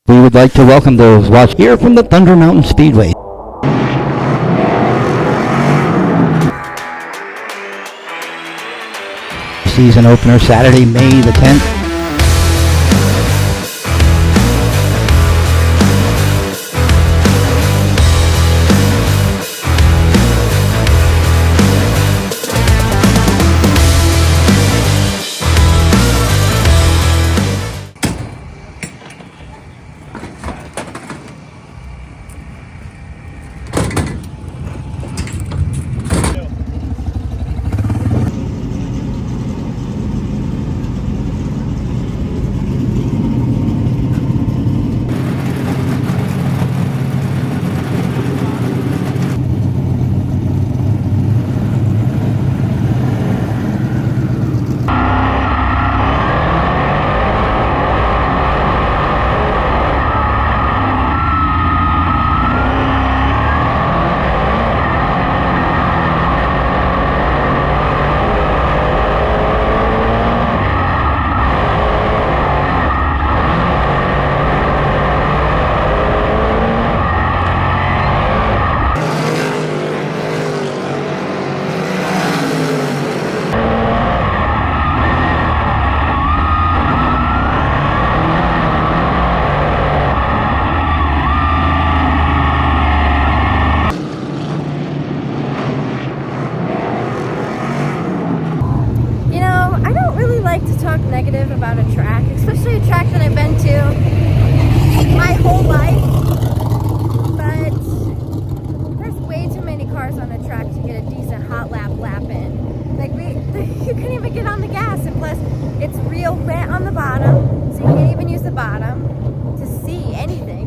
We would like to welcome those watching here from the Thunder Mountain Speedway. Season opener Saturday, May the 10th. Negative about a track, especially a track that I've been to my whole life, but there's way too many cars on the track to get a decent hot lap in. Like you couldn't even get on the gas, and plus it's real wet on the bottom, so you can't even use the bottom to see anything.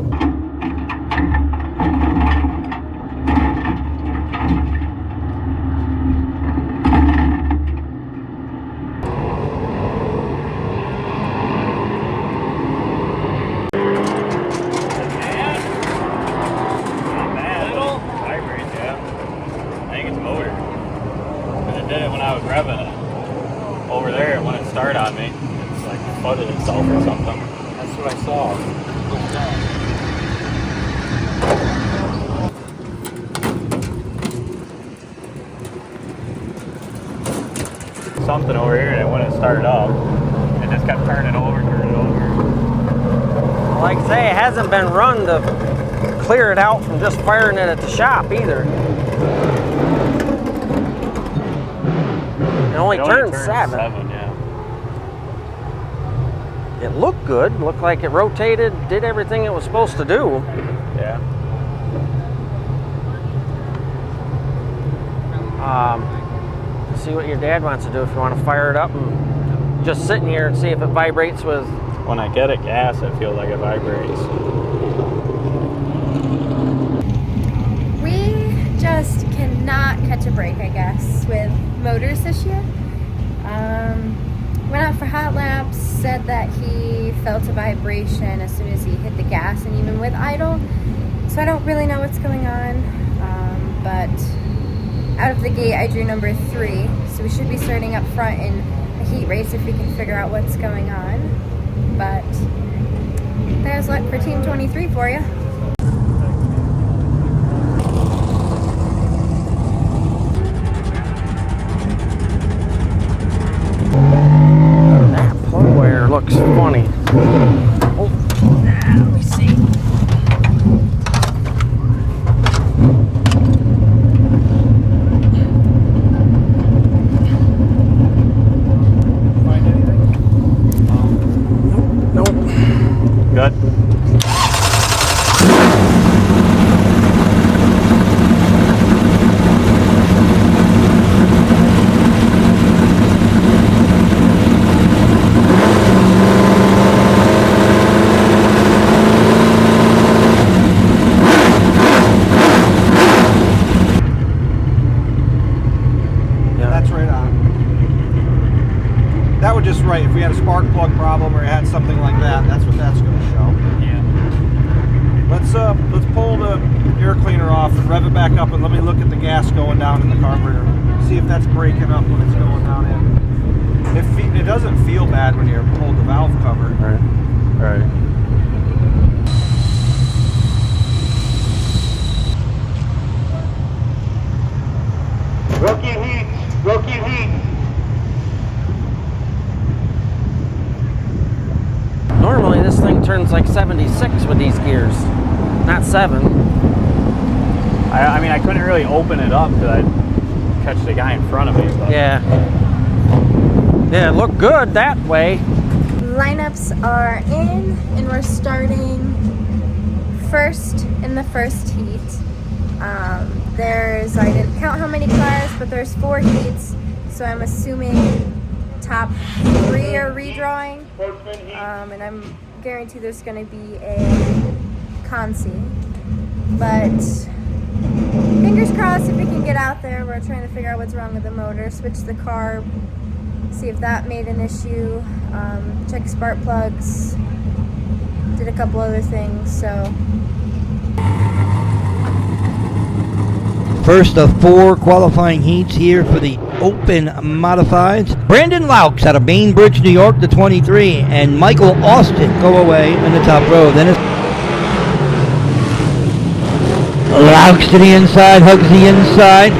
Over there, when it started on me, it's like it flooded itself or something. That's what I saw. Something over here, and when it started up, it just kept turning over. Like I say, it hasn't been run to clear it out from just firing it at the shop either. It only turned 7. Yeah. It looked good. Looked like it rotated, did everything it was supposed to do. Yeah. See what your dad wants to do if you want to fire it up and just sitting here and see if it vibrates with. When I get it gas, it feels like it vibrates. We just cannot catch a break, I guess, with motors this year. Went out for hot laps, said that he felt a vibration as soon as he hit the gas and even with idle. So I don't really know what's going on, but out of the gate I drew number 3, so we should be starting up front in a heat race if we can figure out what's going on. But there's luck for Team 23 for you. That plug wire looks funny. Oh, let me see. Find anything? Nope. Good. That would just right if we had a spark plug problem or had something like that. That's what that's going to show. Yeah. Let's pull the air cleaner off and rev it back up, and let me look at the gas going down in the carburetor. See if that's breaking up when it's going down in. It doesn't feel bad when you hold the valve cover. Right. like 76 with these gears, not 7. I mean, I couldn't really open it up because I'd catch the guy in front of me. But. Yeah. Yeah, it looked good that way. Lineups are in, and we're starting first in the first heat. I didn't count how many cars, but there's 4 heats, so I'm assuming top 3 are redrawing, and I'm guaranteed there's going to be a consi. But fingers crossed if we can get out there. We're trying to figure out what's wrong with the motor, switch the carb, see if that made an issue, check spark plugs, did a couple other things, so. First of 4 qualifying heats here for the Open Modifieds. Brandon Laux out of Bainbridge, New York, the 23, and Michael Austin go away in the top row. Then it's Laux to the inside, hugs the inside.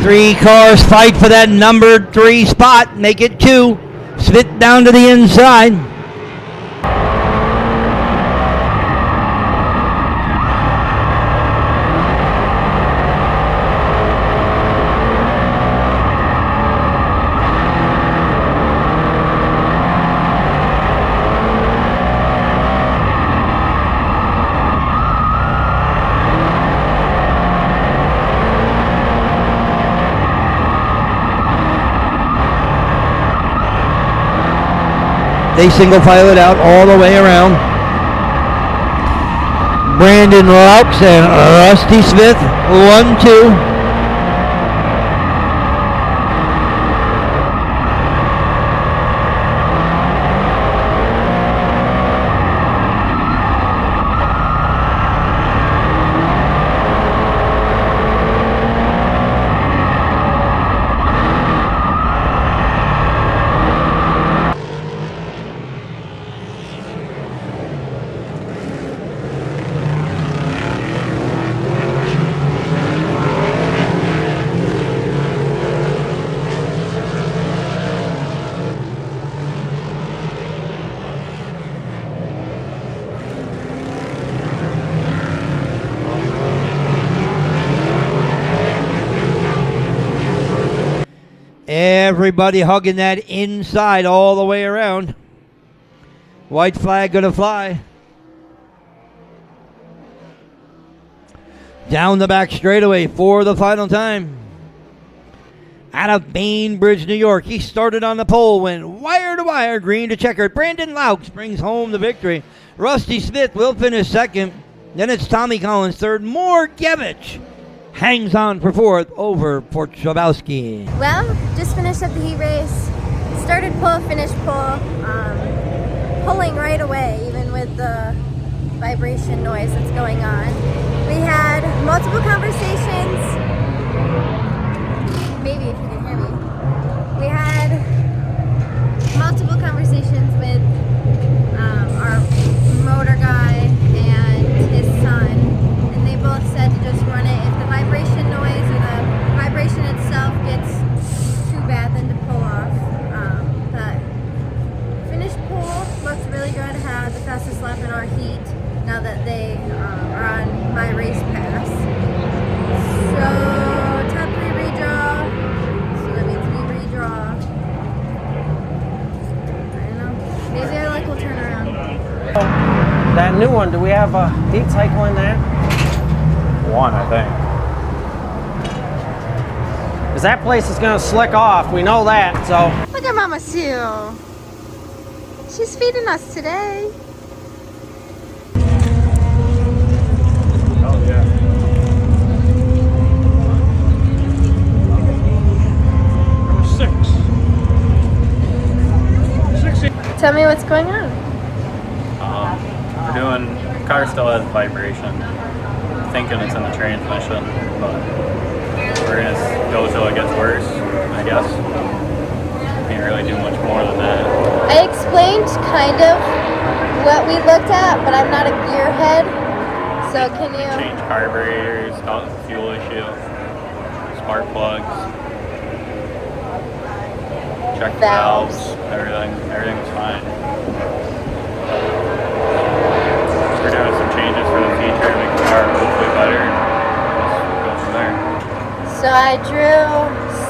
3 cars fight for that number 3 spot, make it 2. Spit down to the inside. They single file it out all the way around. Brandon Laux and Rusty Smith, 1-2. Everybody hugging that inside all the way around. White flag gonna fly. Down the back straightaway for the final time. Out of Bainbridge, New York, he started on the pole, went wire to wire, green to checkered. Brandon Laux brings home the victory. Rusty Smith will finish second. Then it's Tommy Collins third. Morgevich hangs on for fourth over Porchabowski. Well, just finished up the heat race. Started pull, finished pull. Pulling right away, even with the vibration noise that's going on. We had multiple conversations. Maybe if you can hear me. We had multiple conversations with our motor guy and his son, and they both said to just run it. If the vibration noise or the vibration itself gets too bad, then to pull off. But finished pull looked really good. Had the fastest lap in our heat now that they are on my race pass. So top 3 redraw. So that means we redraw. I don't know. Maybe our luck will turn around. That new one, do we have a heat cycle in that? 1, I think. Because that place is going to slick off. We know that, so. Look at Mama Sue. She's feeding us today. Oh, yeah. Number 6. 16. Tell me what's going on. We're doing, car still has vibration. Thinking it's in the transmission, but we're gonna go till it gets worse, I guess. Can't really do much more than that. I explained kind of what we looked at, but I'm not a gearhead. So can you? Change carburetors, fuel issue, spark plugs, check the valves, everything's fine. I drew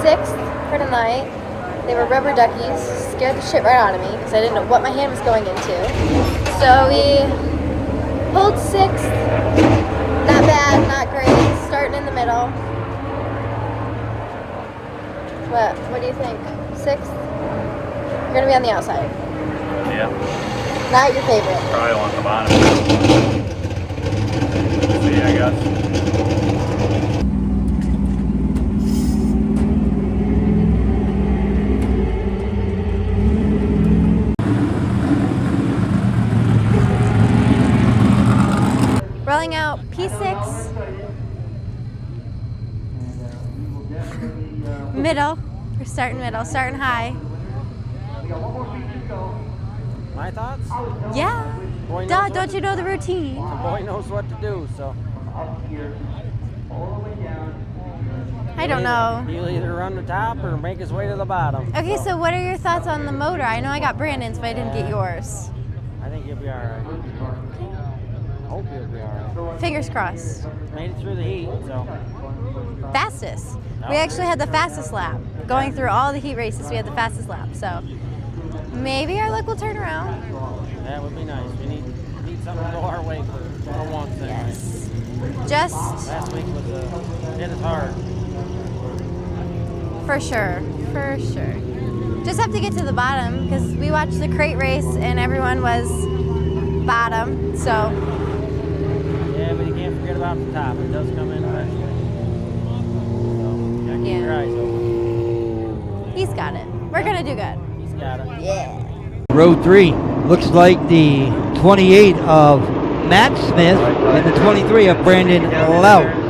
6th for tonight. They were rubber duckies. Scared the shit right out of me because I didn't know what my hand was going into. So we pulled 6th. Not bad, not great. Starting in the middle. What do you think? 6th? You're gonna be on the outside. Yeah. Not your favorite. Probably want the bottom. See, I guess. Rolling out P6. Middle. We're starting middle, starting high. My thoughts? Yeah. Boy knows Duh, what don't you know the routine? The boy knows what to do, so. I don't know. He'll either run the top or make his way to the bottom. Okay, so what are your thoughts on the motor? I know I got Brandon's, but I didn't get yours. I think he'll be all right. Hope he'll be all right. Fingers crossed. Made it through the heat, so. Fastest. We actually had the fastest lap. Going through all the heat races, we had the fastest lap. So maybe our luck will turn around. That would be nice. We need something to go our way for once. Yes. Just Last week was hit us hard. for sure. For sure. Just have to get to the bottom because we watched the crate race and everyone was bottom. So Yeah, but you can't forget about the top. It does come in eventually. So, keep your eyes open. he's got it. We're gonna do good. He's got it. Yeah. Row 3 looks like the 28 of Matt Smith and the 23 of Brandon Laux.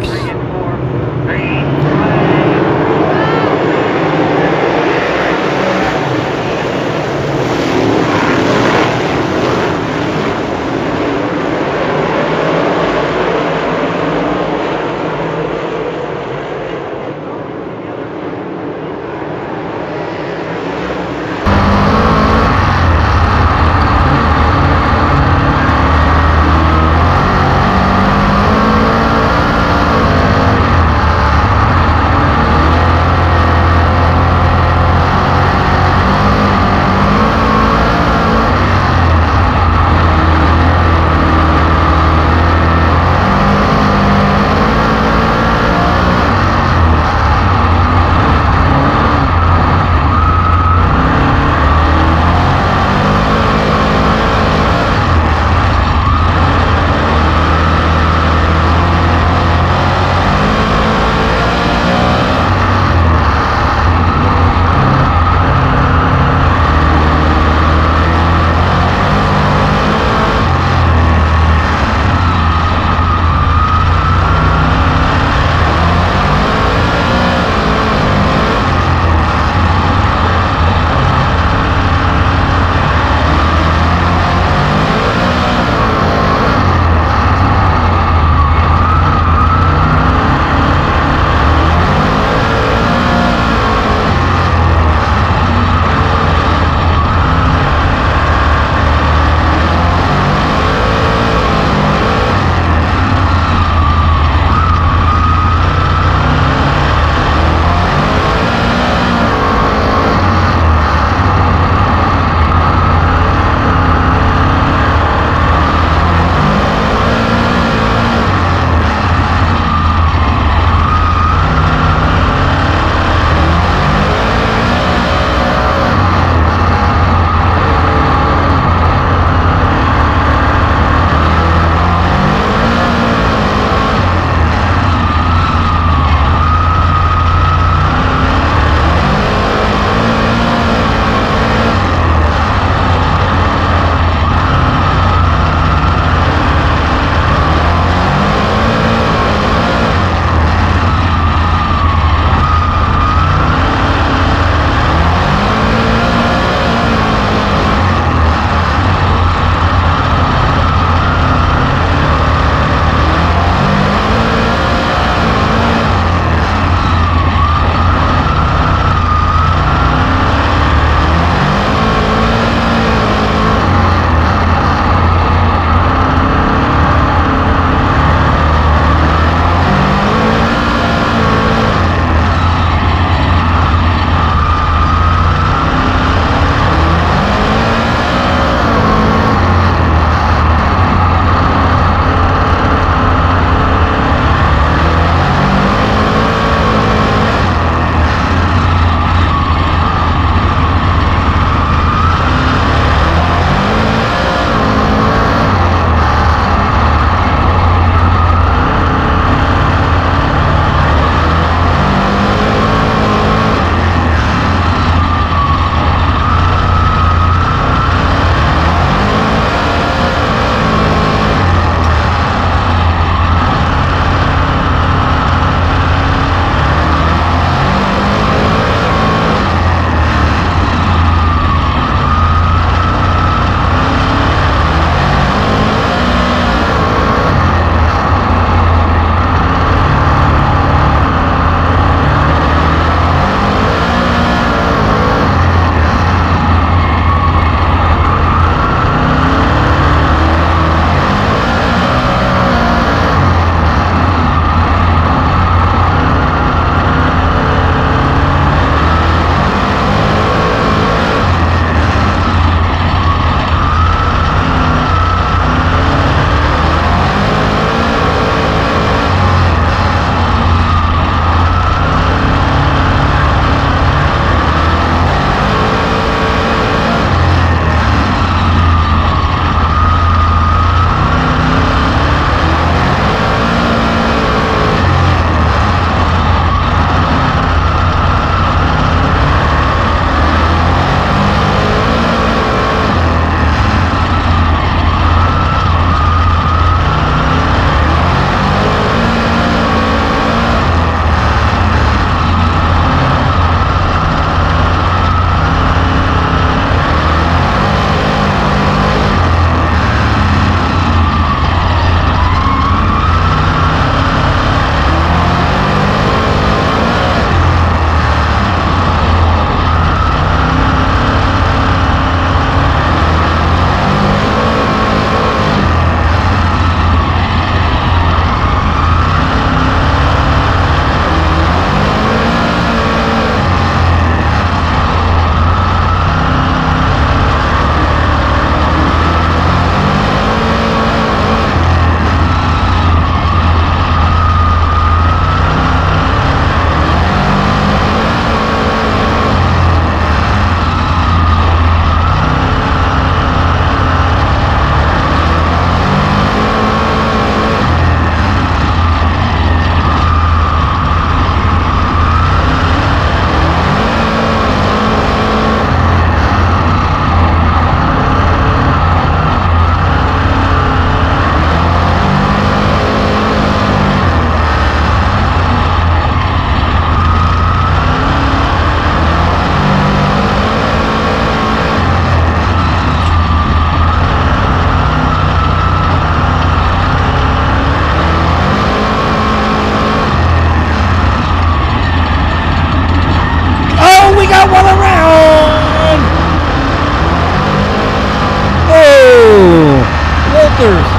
Tyler's.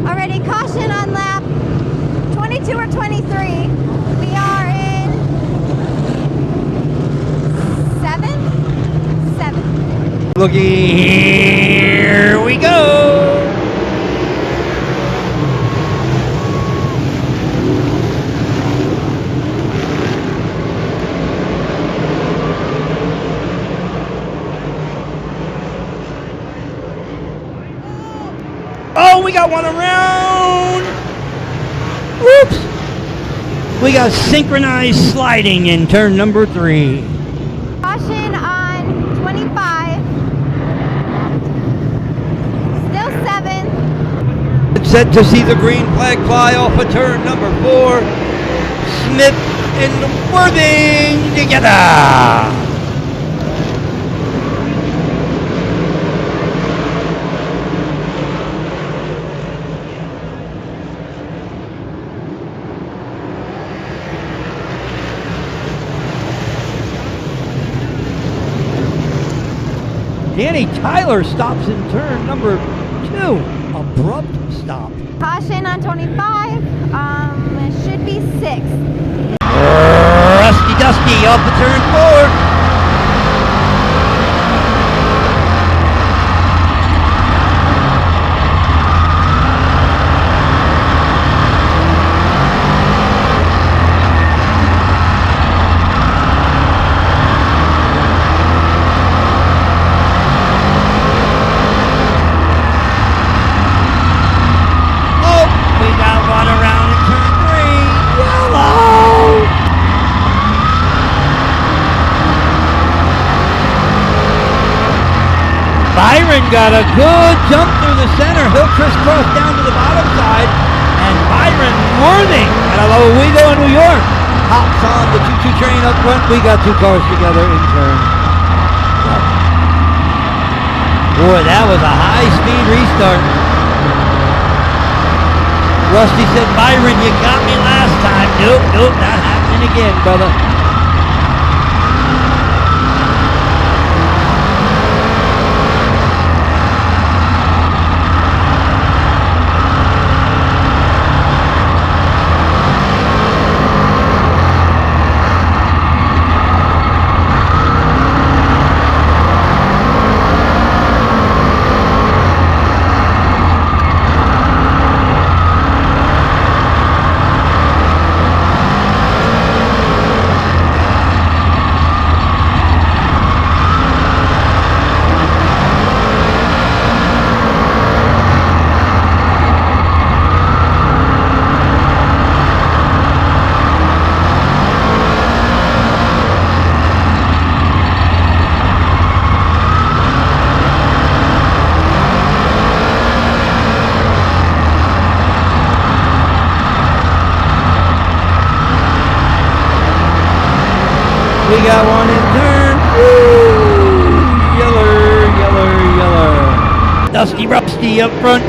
Already caution on lap 22 or 23. We are in 7. Looky, here we go. Oh, we got one around. Whoops. We got synchronized sliding in turn number 3. Caution on 25. Still 7. Set to see the green flag fly off of turn number 4. Smith and Worthing together. Danny Tyler stops in turn number 2. Abrupt stop. Caution on 25. It should be 6. Rusty Dusty off the turn 4. Byron got a good jump through the center. He'll crisscross down to the bottom side. And Byron Worthing out of Owego, New York, hops on the choo-choo train up front. We got 2 cars together in turn. Boy, that was a high-speed restart. Rusty said, Byron, you got me last time. Nope, not happening again, brother. We got one in turn. Woo! Yeller. Dusty Rusty up front.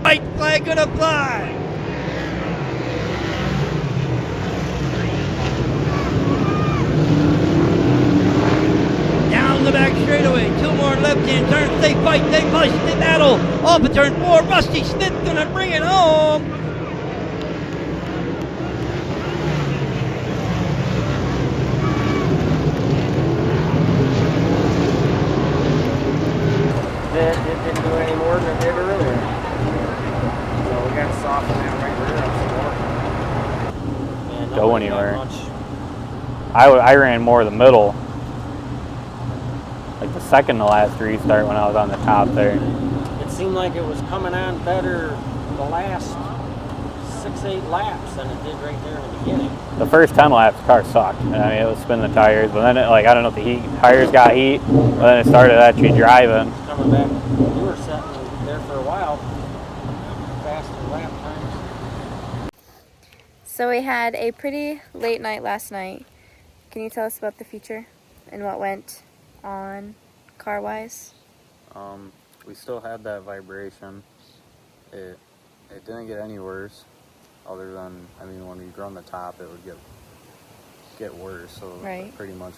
White flag gonna fly. Down the back straightaway. 2 more left-hand turns. They fight, they push, they battle. Off of turn 4. Rusty Smith gonna bring it home. It didn't do any more than it did earlier. So we got to soften that right rear up some more. Go anywhere. I ran more the middle, like the second to last restart when I was on the top there. It seemed like it was coming on better the last 6-8 laps than it did right there in the beginning. The first 10 laps, the car sucked. I mean, it was spinning the tires, but then it, like, I don't know if the tires got heat, but then it started actually driving. Coming back, you were sitting there for a while, faster lap times. So we had a pretty late night last night. Can you tell us about the feature and what went on car-wise? We still had that vibration. It didn't get any worse, other than, I mean, when you go on the top, it would get worse. So Right. I pretty much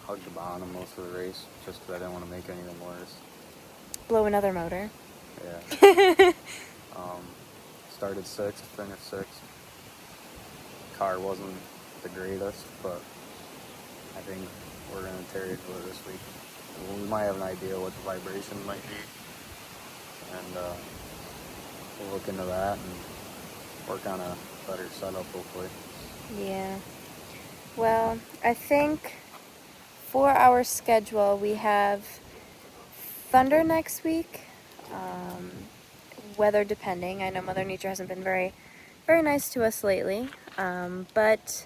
hugged the bottom most of the race, just because I didn't want to make anything worse. Blow another motor. Yeah. Started 6th, finished 6th. Car wasn't the greatest, but I think we're going to carry it for this week. We might have an idea what the vibration might be, and we'll look into that and work on a better setup, hopefully. Yeah. Well, I think for our schedule, we have Thunder next week. Weather depending. I know Mother Nature hasn't been very, very nice to us lately. But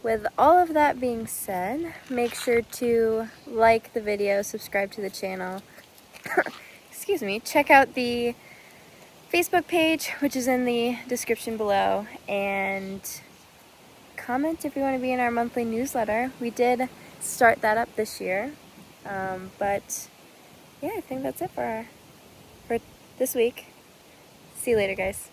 with all of that being said, make sure to like the video, subscribe to the channel. Excuse me. Check out the Facebook page, which is in the description below, and comment if you want to be in our monthly newsletter. We did start that up this year, but yeah, I think that's it for this week. See you later, guys.